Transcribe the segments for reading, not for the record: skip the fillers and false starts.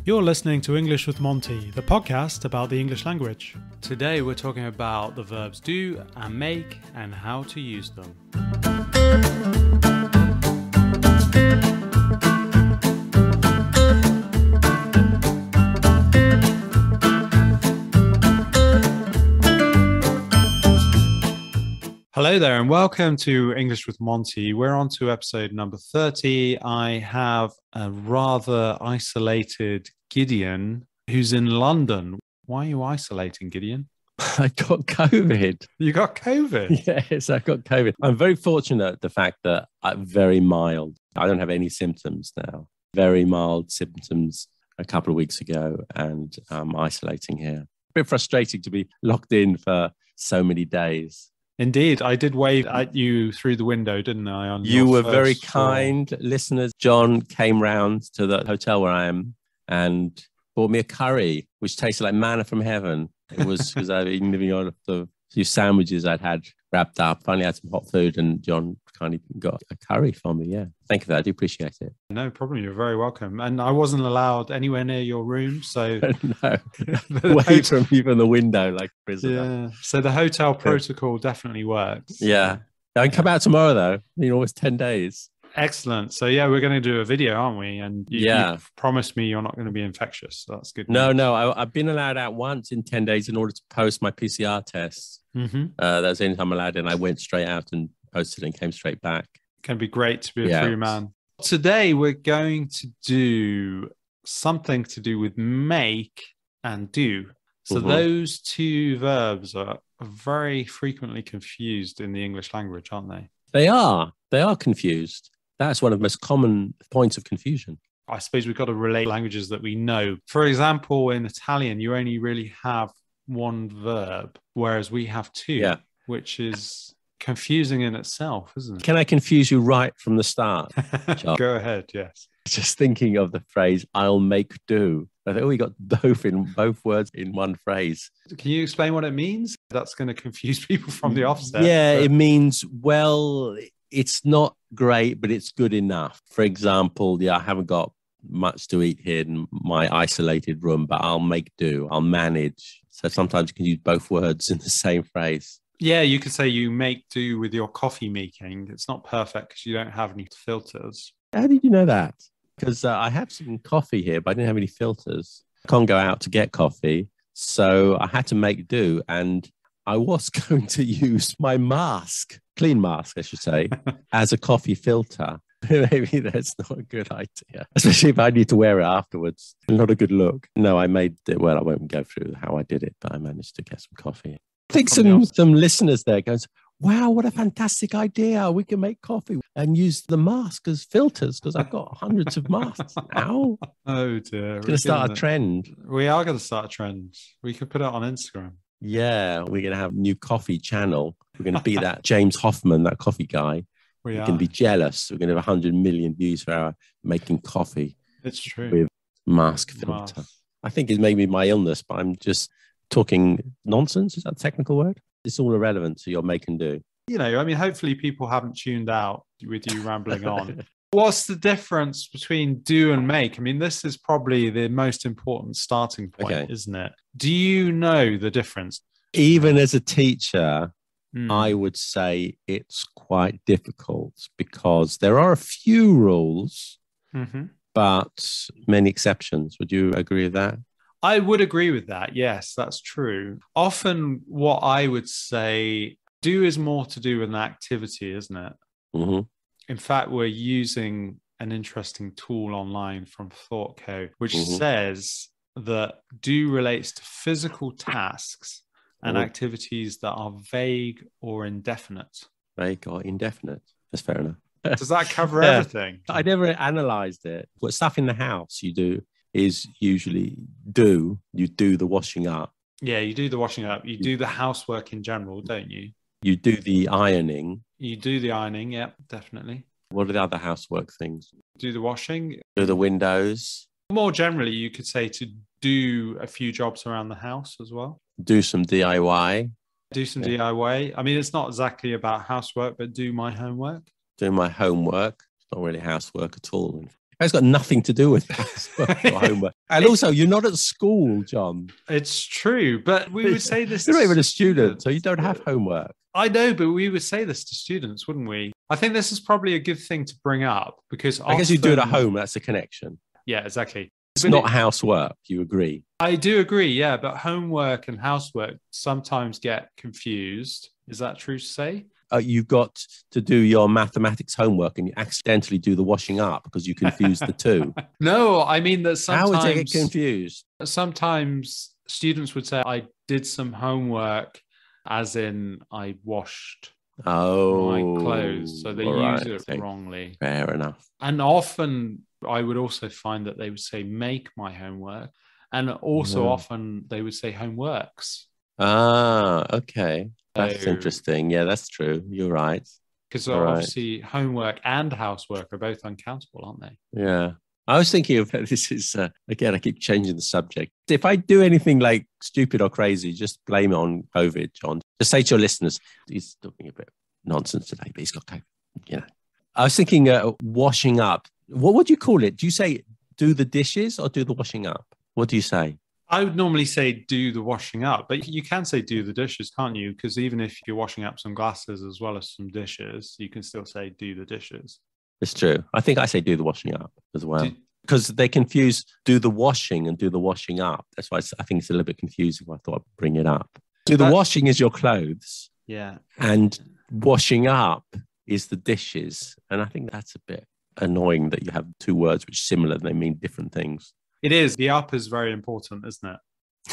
You're listening to English with Monty, the podcast about the English language. Today we're talking about the verbs do and make and how to use them. Hello there and welcome to English with Monty. We're on to episode number 30. I have a rather isolated Gideon who's in London. Why are you isolating, Gideon? I got COVID. You got COVID? Yes, I got COVID. I'm very fortunate the fact that I'm very mild. I don't have any symptoms now. Very mild symptoms a couple of weeks ago, and I'm isolating here. A bit frustrating to be locked in for so many days. Indeed. I did wave at you through the window, didn't I? You were very kind listeners. John came round to the hotel where I am and bought me a curry, which tasted like manna from heaven. It was because I've been living on the few sandwiches I'd had wrapped up. Finally had some hot food and John kindly got a curry for me. Yeah. Thank you for that. I do appreciate it. No problem. You're very welcome. And I wasn't allowed anywhere near your room. So no, away from you from the window like a prisoner. Yeah. So the hotel protocol definitely works. Yeah. I can come out tomorrow though. Almost 10 days. Excellent. So yeah, we're going to do a video, aren't we? And you've promised me you're not going to be infectious. So that's good. No. I've been allowed out once in 10 days in order to post my PCR tests. Mm-hmm. That was the only time I'm allowed in. I went straight out and posted and came straight back. It can be great to be a free man. Today we're going to do something to do with make and do. So those two verbs are very frequently confused in the English language, aren't they? They are confused. That's one of the most common points of confusion. I suppose we've got to relate languages that we know. For example, in Italian, you only really have one verb, whereas we have two, which is confusing in itself, isn't it? Can I confuse you right from the start? Go ahead, yes. Just thinking of the phrase, I'll make do. I thought, we got both words in one phrase. Can you explain what it means? That's going to confuse people from the offset. Yeah, it means, well, it's not great, but it's good enough. For example, I haven't got much to eat here in my isolated room, but I'll make do. I'll manage. So sometimes you can use both words in the same phrase. Yeah, you could say you make do with your coffee making. It's not perfect because you don't have any filters. How did you know that? Because I have some coffee here, but I didn't have any filters. I can't go out to get coffee. So I had to make do. And I was going to use my mask, clean mask, I should say, as a coffee filter. Maybe that's not a good idea, especially if I need to wear it afterwards. Not a good look. No, I made it. Well, I won't go through how I did it, but I managed to get some coffee. I think some listeners there goes, wow, what a fantastic idea. We can make coffee and use the mask as filters because I've got hundreds of masks now. Oh, dear. It's going to start a trend. We are going to start a trend. We could put it on Instagram. Yeah, we're going to have a new coffee channel. We're going to be that James Hoffman, that coffee guy. We're going to be jealous. We're going to have 100 million views for our making coffee. It's true. With mask filter. I think it's maybe my illness, but I'm just talking nonsense. Is that a technical word? It's all irrelevant to your make and do. Hopefully people haven't tuned out with you rambling on. What's the difference between do and make? This is probably the most important starting point, isn't it? Do you know the difference? Even as a teacher, I would say it's quite difficult because there are a few rules, but many exceptions. Would you agree with that? I would agree with that. Yes, that's true. Often what I would say, do is more to do with an activity, isn't it? Mm-hmm. In fact, we're using an interesting tool online from ThoughtCo, which says that do relates to physical tasks and activities that are vague or indefinite. Vague or indefinite. That's fair enough. Does that cover everything? I never analysed it. What stuff in the house you do is usually you do the washing up. Yeah, you do the washing up. You do the housework in general, don't you? You do the ironing. You do the ironing, yeah, definitely. What are the other housework things? Do the washing. Do the windows. More generally, you could say to do a few jobs around the house as well. Do some DIY. Do some DIY. It's not exactly about housework, but do my homework. Do my homework. It's not really housework at all. That's got nothing to do with housework or homework. And also, you're not at school, John. It's true, but we would say this. You're not even a student, so you don't have homework. I know, but we would say this to students, wouldn't we? I think this is probably a good thing to bring up because I guess you do it at home. That's a connection. Yeah, exactly. It's not housework. You agree? I do agree, yeah, but homework and housework sometimes get confused. Is that true to say? You've got to do your mathematics homework and you accidentally do the washing up because you confuse the two. No, I mean that sometimes... How would they get confused? Sometimes students would say, I did some homework, as in I washed my clothes. So they use it wrongly. Fair enough. And often I would also find that they would say, make my homework. And also often they would say homeworks. Ah, okay. That's interesting. Yeah, that's true. You're right. Because obviously homework and housework are both uncountable, aren't they? Yeah. I was thinking of this is, again, I keep changing the subject. If I do anything like stupid or crazy, just blame it on COVID, John. Just say to your listeners, he's talking a bit nonsense today, but he's got COVID. You know. I was thinking washing up. What would you call it? Do you say do the dishes or do the washing up? What do you say? I would normally say do the washing up, but you can say do the dishes, can't you? Because even if you're washing up some glasses as well as some dishes, you can still say do the dishes. It's true. I think I say do the washing up as well. Because they confuse do the washing and do the washing up. That's why I think it's a little bit confusing. I thought I'd bring it up. Do the washing is your clothes. Yeah. And washing up is the dishes. And I think that's a bit annoying that you have two words which are similar and they mean different things. It is. The up is very important, isn't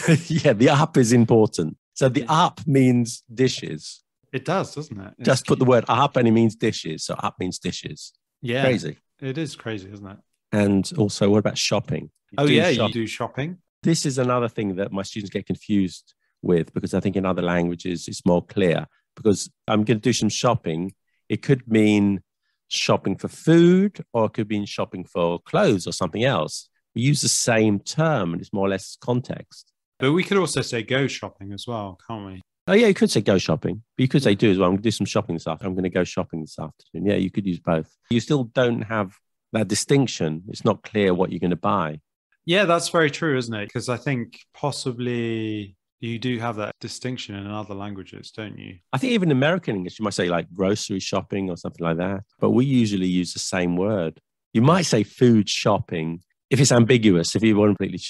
it? Yeah, the up is important. So the up means dishes. It does, doesn't it? Just put the word up and it means dishes. So up means dishes. Yeah. Crazy. It is crazy, isn't it? And also, what about shopping? You do shopping. This is another thing that my students get confused with because I think in other languages it's more clear. Because I'm going to do some shopping. It could mean shopping for food or it could mean shopping for clothes or something else. We use the same term and it's more or less context. But we could also say go shopping as well, can't we? Oh, yeah, you could say go shopping. But you could say do as well. I'm going to do some shopping this afternoon. I'm going to go shopping this afternoon. Yeah, you could use both. You still don't have that distinction. It's not clear what you're going to buy. Yeah, that's very true, isn't it? Because I think possibly you do have that distinction in other languages, don't you? I think even American English, you might say like grocery shopping or something like that. But we usually use the same word. You might say food shopping if it's ambiguous, if you weren't completely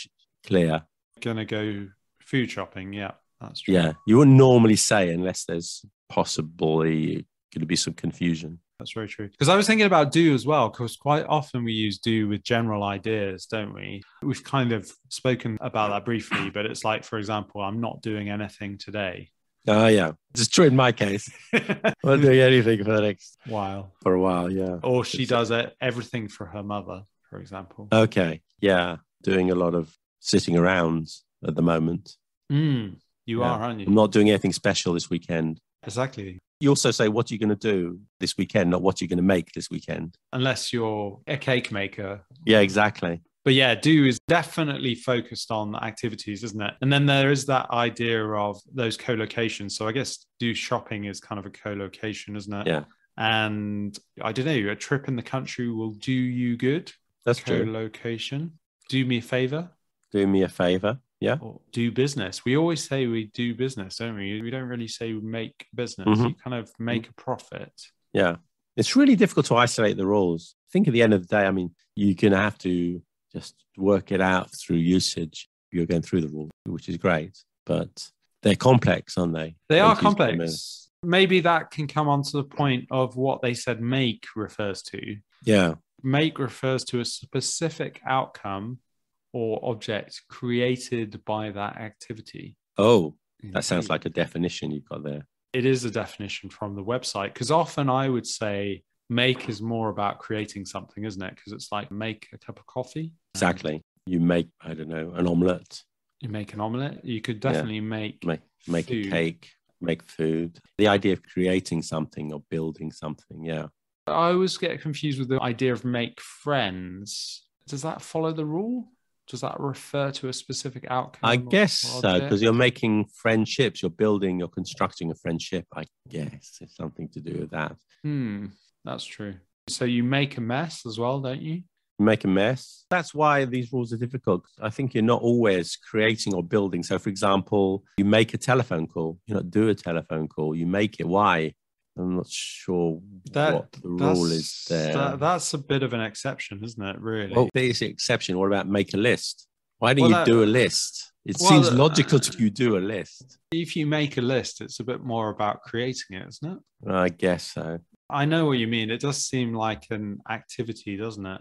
clear. Gonna go food shopping, yeah, that's true. Yeah, you wouldn't normally say unless there's possibly going to be some confusion. That's very true. Because I was thinking about do as well, because quite often we use do with general ideas, don't we? We've kind of spoken about that briefly, but it's like, for example, I'm not doing anything today. Oh, yeah. It's true in my case. I'm not doing anything for the next while. For a while, yeah. Or she does everything for her mother, for example. Okay, yeah. Doing a lot of sitting around at the moment. You are, aren't you? I'm not doing anything special this weekend. Exactly. You also say, what are you going to do this weekend, not what you're going to make this weekend. Unless you're a cake maker. Yeah, exactly. But yeah, do is definitely focused on activities, isn't it? And then there is that idea of those co-locations. So I guess do shopping is kind of a co-location, isn't it? Yeah. And I don't know, a trip in the country will do you good. That's true. Co-location. Do me a favor. Do me a favor. Yeah. Or do business. We always say we do business, don't we? We don't really say we make business. You kind of make a profit. Yeah. It's really difficult to isolate the rules. I think at the end of the day, I mean, you're going to have to just work it out through usage. You're going through the rules, which is great, but they're complex, aren't they? They are complex. Maybe that can come on to the point of what they said make refers to. Yeah. Make refers to a specific outcome or object created by that activity. Oh, that sounds like a definition you've got there. It is a definition from the website, because often I would say make is more about creating something, isn't it? Because it's like make a cup of coffee. Exactly. You make, I don't know, an omelette. You make an omelette. You could definitely make a cake, make food. The idea of creating something or building something, yeah. I always get confused with the idea of make friends. Does that follow the rule? Does that refer to a specific outcome? I guess so, because you're making friendships, you're constructing a friendship. I guess it's something to do with that. That's true. So you make a mess as well, don't you? Make a mess. That's why these rules are difficult. I think you're not always creating or building. So, for example, you make a telephone call. You not do a telephone call. You make it. Why? I'm not sure what the rule is there. That's a bit of an exception, isn't it, really? Well, there's the exception. What about make a list? Why don't you do a list? It seems logical to you do a list. If you make a list, it's a bit more about creating it, isn't it? I guess so. I know what you mean. It does seem like an activity, doesn't it?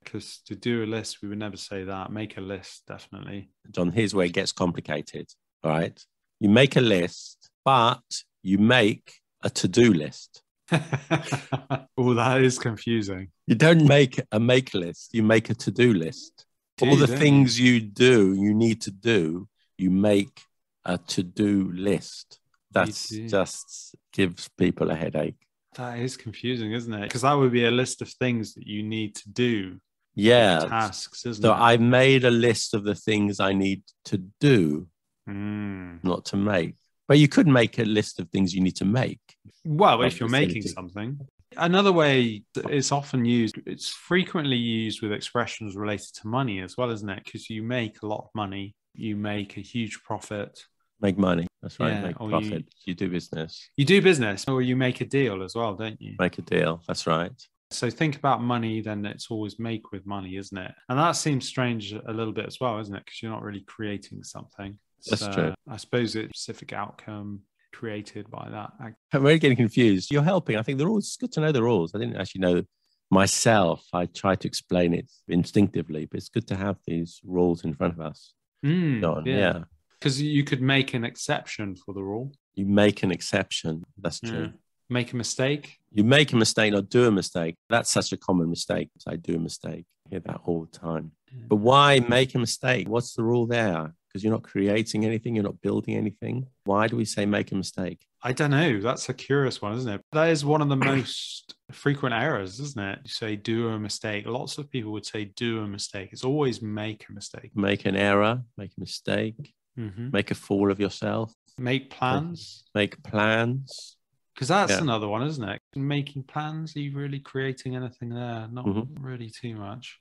Because to do a list, we would never say that. Make a list, definitely. John, here's where it gets complicated. All right. You make a list, but you make a to-do list. Oh, that is confusing. You don't make a make list. You make a to-do list. All the things you need to do, you make a to-do list. That just gives people a headache. That is confusing, isn't it? Because that would be a list of things that you need to do. Yeah. Tasks, isn't it? So I've made a list of the things I need to do, not to make. But you could make a list of things you need to make. Well, if you're making something. Another way it's often used, it's frequently used with expressions related to money as well, isn't it? Because you make a lot of money, you make a huge profit. Make money. That's right. Make profit. You do business. You do business, or you make a deal as well, don't you? Make a deal. That's right. So think about money, then it's always make with money, isn't it? And that seems strange a little bit as well, isn't it? Because you're not really creating something. That's true. I suppose it's a specific outcome created by that. I'm really getting confused. You're helping. I think the rules, it's good to know the rules. I didn't actually know myself. I try to explain it instinctively, but it's good to have these rules in front of us. Yeah. Because you could make an exception for the rule. You make an exception. That's true. Make a mistake. You make a mistake, not do a mistake. That's such a common mistake. I do a mistake. I hear that all the time. But why make a mistake? What's the rule there? Because you're not creating anything. You're not building anything. Why do we say make a mistake? I don't know. That's a curious one, isn't it? That is one of the most frequent errors, isn't it? You say do a mistake. Lots of people would say do a mistake. It's always make a mistake. Make an error. Make a mistake. Make a fool of yourself. Make plans. Make plans. Because that's another one, isn't it? Making plans. Are you really creating anything there? Not really too much.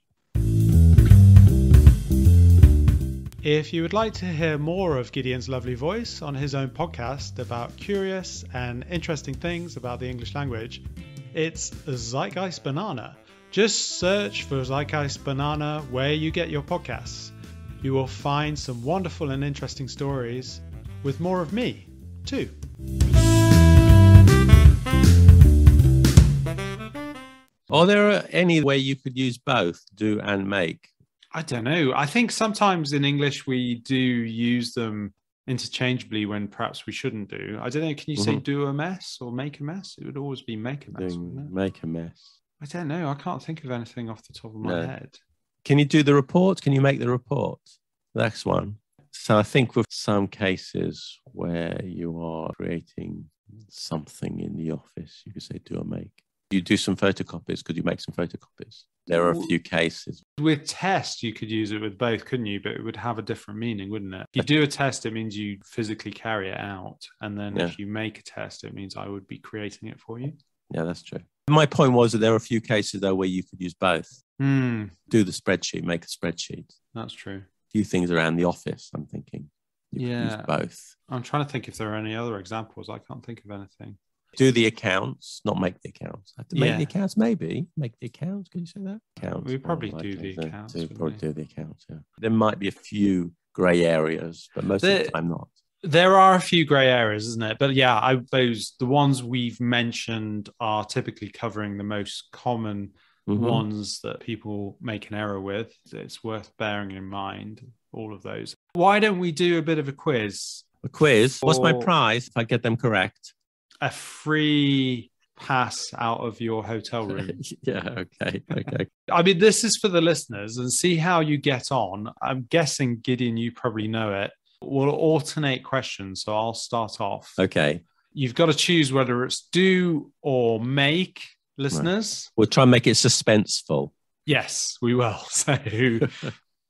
If you would like to hear more of Gideon's lovely voice on his own podcast about curious and interesting things about the English language, it's Zeitgeist Banana. Just search for Zeitgeist Banana where you get your podcasts. You will find some wonderful and interesting stories with more of me, too. Are there any way you could use both, do and make? I don't know. I think sometimes in English we do use them interchangeably when perhaps we shouldn't do. I don't know. Can you say do a mess or make a mess? It would always be make a mess, wouldn't it? Make a mess. I don't know. I can't think of anything off the top of my head. Can you do the report? Can you make the report? That's one. So I think with some cases where you are creating something in the office, you could say do or make. You do some photocopies. Could you make some photocopies? There are a few cases. With test, you could use it with both, couldn't you? But it would have a different meaning, wouldn't it? If you do a test, it means you physically carry it out. And then if you make a test, it means I would be creating it for you. Yeah, that's true. My point was that there are a few cases, though, where you could use both. Do the spreadsheet, make a spreadsheet. That's true. A few things around the office, I'm thinking. You could use both. I'm trying to think if there are any other examples. I can't think of anything. Do the accounts, not make the accounts. I have to make the accounts, maybe. Make the accounts, can you say that? Accounts. We probably do the accounts. Probably do the accounts, yeah. There might be a few grey areas, but most of the time not. There are a few grey areas, isn't it? But yeah, I suppose the ones we've mentioned are typically covering the most common ones that people make an error with. It's worth bearing in mind, all of those. Why don't we do a bit of a quiz? A quiz? What's my prize if I get them correct? A free pass out of your hotel room. Okay. I mean, this is for the listeners and see how you get on. I'm guessing, Gideon, you probably know it. We'll alternate questions, so I'll start off. Okay. You've got to choose whether it's do or make, listeners. Right. We'll try and make it suspenseful. Yes, we will. So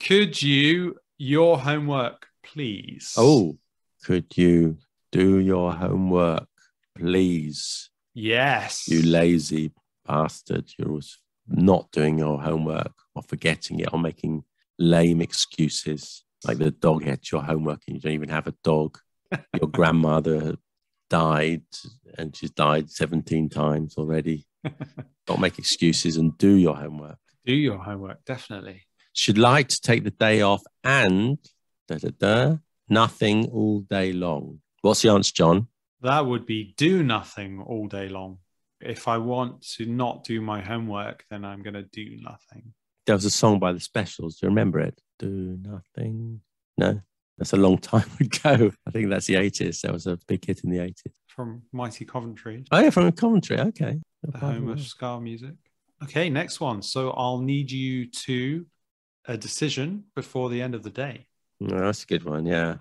could you, your homework, please? Oh, could you do your homework, please? Yes. You lazy bastard. You're not doing your homework or forgetting it or making lame excuses, like the dog ate your homework and you don't even have a dog. Your grandmother died and she's died 17 times already. Don't make excuses and do your homework. Do your homework, definitely. Should like to take the day off and nothing all day long. What's the answer, John? That would be do nothing all day long. If I want to not do my homework, then I'm going to do nothing. There was a song by the Specials. Do you remember it? Do nothing. No, that's a long time ago. I think that's the 80s. That was a big hit in the 80s. From Mighty Coventry. Oh, yeah, from Coventry. Okay. The home of ska music. Okay, next one. So I'll need you to a decision before the end of the day. Oh, that's a good one, yeah.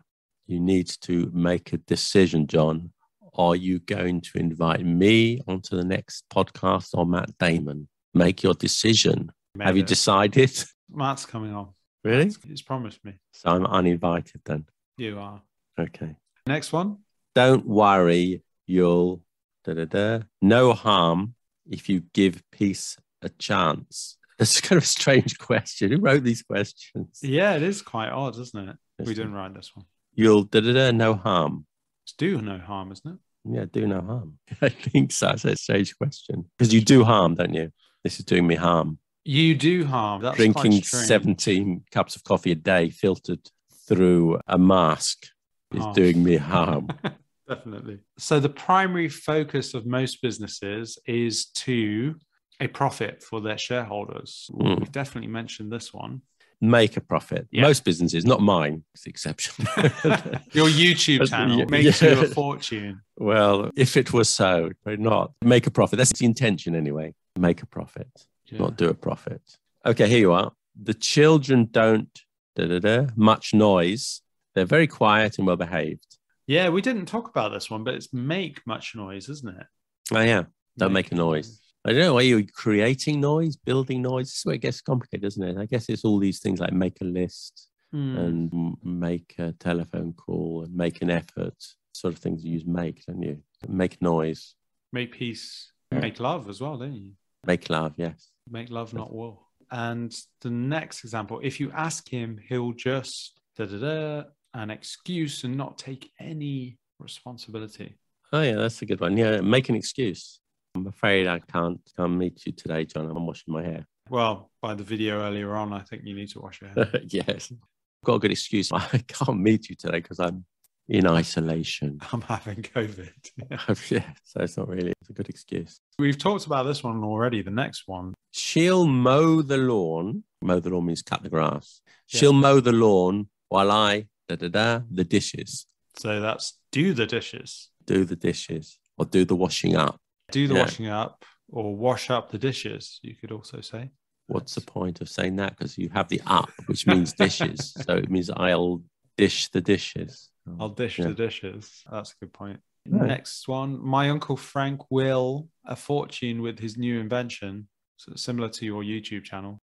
You need to make a decision, John. Are you going to invite me onto the next podcast or Matt Damon? Make your decision. Have you decided? Matt's coming on. Really? He's promised me. So I'm uninvited then? You are. Okay. Next one. Don't worry, you'll no harm if you give peace a chance. That's kind of a strange question. Who wrote these questions? Yeah, it is quite odd, isn't it? We didn't write this one. You'll no harm. It's do no harm, isn't it? Yeah, do no harm. I think so. It's a strange question. Because you do harm, don't you? This is doing me harm. You do harm. That's drinking 17 cups of coffee a day filtered through a mask is doing me harm. Definitely. So the primary focus of most businesses is to a profit for their shareholders. We've definitely mentioned this one. Make a profit. Yeah. Most businesses, not mine, it's the exception. Your YouTube channel makes you a fortune. Well, if it was so, but not. Make a profit. That's the intention anyway. Make a profit, not do a profit. Okay, here you are. The children don't much noise. They're very quiet and well behaved. Yeah, we didn't talk about this one, but it's make much noise, isn't it? Oh, yeah. Don't make a noise. I don't know, are you creating noise, building noise? This is where it gets complicated, isn't it? I guess it's all these things like make a list and make a telephone call and make an effort, sort of things you use make, don't you? Make noise. Make peace. Make love as well, don't you? Make love, yes. Make love, not war. And the next example, if you ask him, he'll just an excuse and not take any responsibility. Oh, yeah, that's a good one. Yeah, make an excuse. I'm afraid I can't come meet you today, John. I'm washing my hair. Well, by the video earlier on, I think you need to wash your hair. Yes. I've got a good excuse. I can't meet you today because I'm in isolation. I'm having COVID. Yeah, so it's not really. It's a good excuse. We've talked about this one already. The next one. She'll mow the lawn. Mow the lawn means cut the grass. She'll mow the lawn while I, the dishes. So that's do the dishes. Do the dishes or do the washing up. Do the washing up or wash up the dishes, you could also say. What's the point of saying that? Because you have the up, which means dishes. So it means I'll dish the dishes. I'll dish the dishes. That's a good point. Right. Next one. My Uncle Frank will a fortune with his new invention. So similar to your YouTube channel.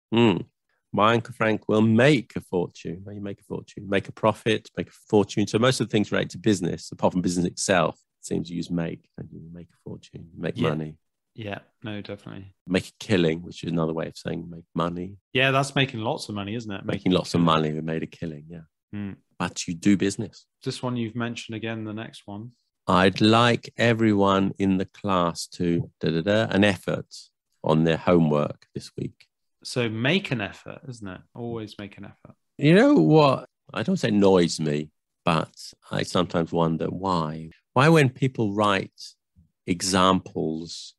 My Uncle Frank will make a fortune. You make a fortune, make a profit, make a fortune. So most of the things relate to business, apart from business itself. Seems to use make, and you make a fortune, make money. Yeah, no, definitely. Make a killing, which is another way of saying make money. Yeah, that's making lots of money, isn't it? Making lots of money, we made a killing, yeah. But you do business. This one you've mentioned again, the next one. I'd like everyone in the class to an effort on their homework this week. So make an effort, isn't it? Always make an effort. You know what? I don't say annoys me, but I sometimes wonder why. Why when people write examples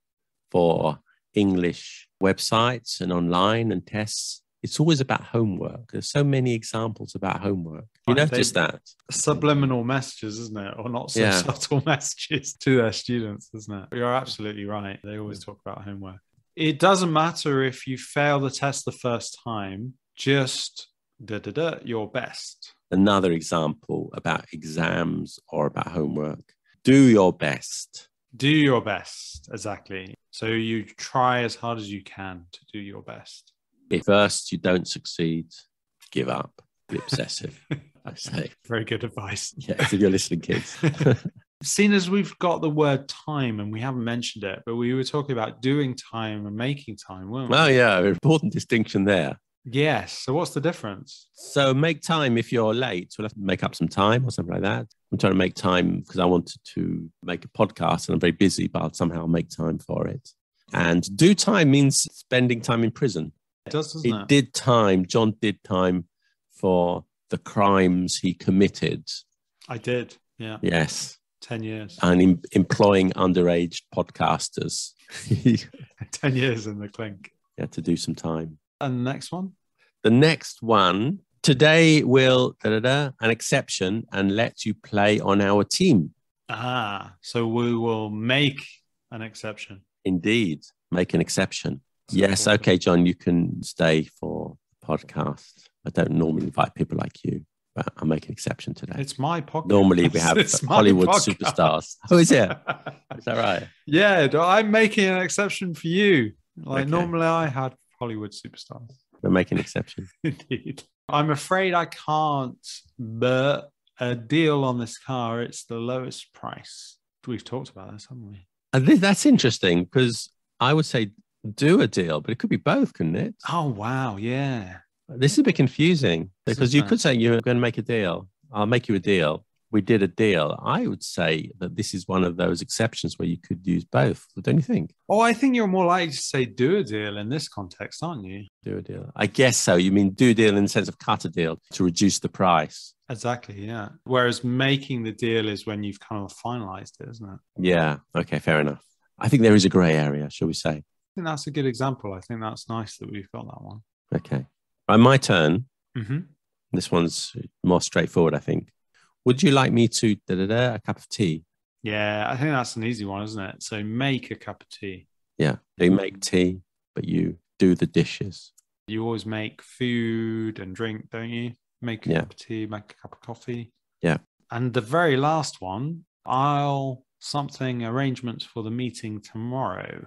for English websites and online and tests, it's always about homework. There's so many examples about homework. You notice that? Subliminal messages, isn't it? Or not so subtle messages to their students, isn't it? You're absolutely right. They always talk about homework. It doesn't matter if you fail the test the first time, just your best. Another example about exams or about homework. Do your best. Do your best, exactly. So you try as hard as you can to do your best. If first you don't succeed, give up. Be obsessive, I say. Very good advice. Yeah, if you're listening, kids. Seeing as we've got the word time and we haven't mentioned it, but we were talking about doing time and making time, weren't we? Oh, yeah. Important distinction there. Yes. So what's the difference? So make time if you're late. We'll have to make up some time or something like that. I'm trying to make time because I wanted to make a podcast and I'm very busy, but I'll somehow make time for it. And do time means spending time in prison. It does, doesn't it? Did time. Jon did time for the crimes he committed. I did. Yeah. Yes. 10 years. And employing underage podcasters. 10 years in the clink. Yeah, to do some time. And the next one? The next one, today will an exception and let you play on our team. So we will make an exception. Indeed, make an exception. That's yes, important. okay, Jon, you can stay for the podcast. I don't normally invite people like you, but I'll make an exception today. It's my podcast. Normally we have Hollywood superstars. Oh, is it? Is that right? Yeah, I'm making an exception for you. Okay. Normally I had Hollywood superstars. We'll make an exception. Indeed. I'm afraid I can't, but a deal on this car, it's the lowest price. We've talked about this, haven't we? That's interesting because I would say do a deal, but it could be both, couldn't it? Oh, wow. Yeah. This is a bit confusing because you could say you're going to make a deal. I'll make you a deal. We did a deal. I would say that this is one of those exceptions where you could use both. Don't you think? Oh, I think you're more likely to say do a deal in this context, aren't you? Do a deal. I guess so. You mean do a deal in the sense of cut a deal to reduce the price. Exactly, yeah. Whereas making the deal is when you've kind of finalized it, isn't it? Yeah. Okay, fair enough. I think there is a grey area, shall we say. I think that's a good example. I think that's nice that we've got that one. Okay. Right, my turn. Mm-hmm. This one's more straightforward, I think. Would you like me to a cup of tea? Yeah, I think that's an easy one, isn't it? So make a cup of tea. Yeah. You make tea, but you do the dishes. You always make food and drink, don't you? Make a cup of tea, make a cup of coffee. Yeah. And the very last one, I'll something arrangements for the meeting tomorrow.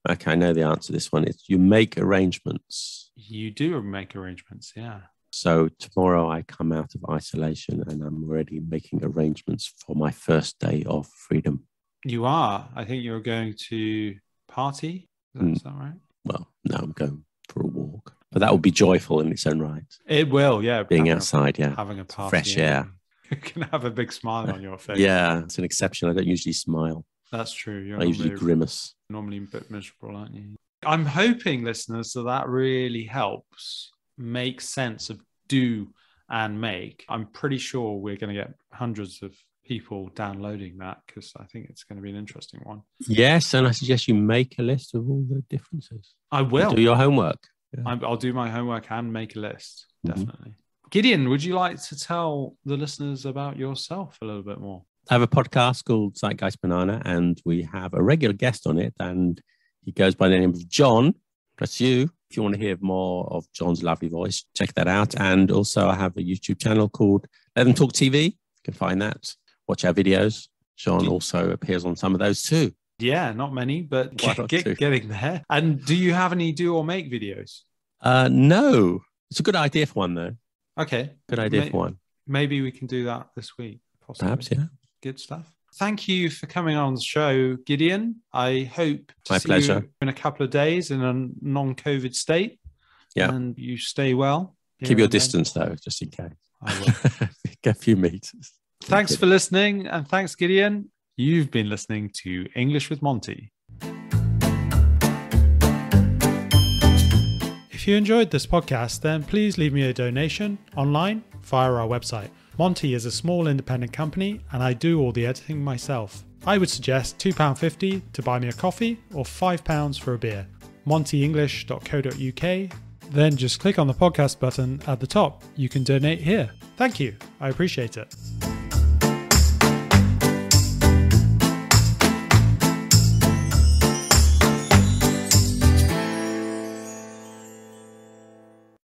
Okay, I know the answer to this one. It's you make arrangements. You do make arrangements, yeah. So tomorrow I come out of isolation and I'm already making arrangements for my first day of freedom. You are. I think you're going to party. Is that right? Well, no, I'm going for a walk. But that will be joyful in its own right. It will, yeah. Being outside, having a party. Fresh air. You can have a big smile on your face. Yeah, it's an exception. I don't usually smile. That's true. I usually grimace. Normally a bit miserable, aren't you? I'm hoping, listeners, that really helps make sense of do and make. I'm pretty sure we're going to get hundreds of people downloading that because I think it's going to be an interesting one. Yes, and I suggest you make a list of all the differences. I will. Do your homework. Yeah. I'll do my homework and make a list, definitely. Gideon, would you like to tell the listeners about yourself a little bit more? I have a podcast called Zeitgeist Banana, and we have a regular guest on it, and he goes by the name of Jon. That's you. If you want to hear more of Jon's lovely voice, check that out. And also I have a YouTube channel called Let Them Talk TV. You can find that. Watch our videos. Jon also appears on some of those too. Yeah, not many, but getting there. And do you have any do or make videos? No. It's a good idea for one, though. Okay. Good idea for one. Maybe we can do that this week. Possibly. Perhaps, yeah. Good stuff. Thank you for coming on the show, Gideon. I hope to see you in a couple of days in a non-COVID state. Yeah. And you stay well. Keep your distance, though, just in case. I will. Get a few meters. Thanks for listening. And thanks, Gideon. You've been listening to English with Monty. If you enjoyed this podcast, then please leave me a donation online via our website. Monty is a small independent company and I do all the editing myself. I would suggest £2.50 to buy me a coffee or £5 for a beer. montyenglish.co.uk. Then just click on the podcast button at the top. You can donate here. Thank you. I appreciate it.